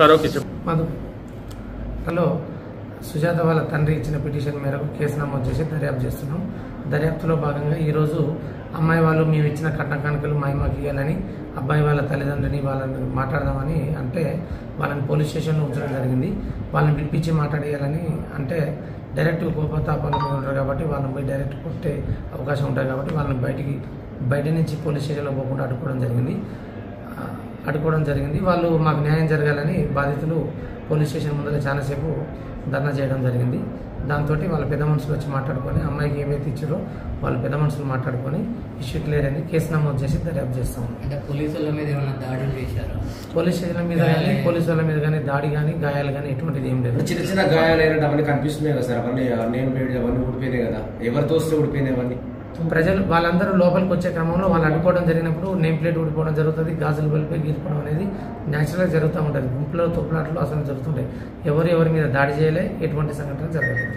Madhu hello Sujatha వాళ్ళ తండ్రి ఇచ్చిన పిటిషన్ మేరకు కేసు నమోదు చేసి దర్యాప్తు చేస్తున్నాం. దర్యాప్తులో భాగంగా ఈరోజు అమ్మాయి వాళ్ళు మేము ఇచ్చిన కట్న కానుకలు మాకు ఇవ్వాలని అబ్బాయి వాళ్ళ తల్లిదండ్రులని వాళ్ళని మాట్లాడదామని అంటే వాళ్ళని పోలీస్ స్టేషన్లో ఉంచడం జరిగింది. వాళ్ళని పిలిపించి మాట్లాడేయాలని అంటే డైరెక్ట్ కోపతాపాలు ఉంటారు కాబట్టి వాళ్ళని పోయి డైరెక్ట్ కొట్టే అవకాశం ఉంటుంది కాబట్టి వాళ్ళని బయట నుంచి పోలీస్ స్టేషన్లో పోకుండా అడ్డుకోవడం జరిగింది. వాళ్ళు మాకు న్యాయం జరగాలని బాధితులు పోలీస్ స్టేషన్ ముందర చాలాసేపు ధర్నా చేయడం జరిగింది. దాంతో వాళ్ళ పెద్ద మనుషులు వచ్చి మాట్లాడుకొని అమ్మాయికి ఏమైతే ఇచ్చారో వాళ్ళ పెద్ద మనుషులు మాట్లాడుకొని ఇష్యూ క్లియర్ అయింది. కేసు నమోదు చేసి దర్యాప్తు చేస్తాం. అంటే పోలీసుల మీద ఏమైనా దాడులు చేశారు? పోలీస్ స్టేషన్ల మీద కానీ పోలీసు వాళ్ళ మీద కానీ దాడి కానీ గాయాలు కానీ ఎటువంటిది ఏం లేదు. చిన్న చిన్న గాయాలు అయినట్టు అవన్నీ కనిపిస్తున్నాయి కదా సార్. అవన్నీ నేమ్ ప్లేట్ అవన్నీ ఊడిపోయినాయి కదా. ఎవరితో వస్తే ఊడిపోయినాయి అవన్నీ. ప్రజలు వాళ్ళందరూ లోపలికి వచ్చే క్రమంలో వాళ్ళు అడ్డుకోవడం జరిగినప్పుడు నేమ్ ప్లేట్ ఊడిపోవడం జరుగుతుంది. గాజులు వెళ్ళిపోయి గీరుకోవడం అనేది న్యాచురల్గా జరుగుతూ ఉంటుంది. గుంపులో తొప్పులాట్లు అసలు జరుగుతుంటాయి. ఎవరి మీద దాడి చేయలే, ఎటువంటి సంఘటన జరగలేదు.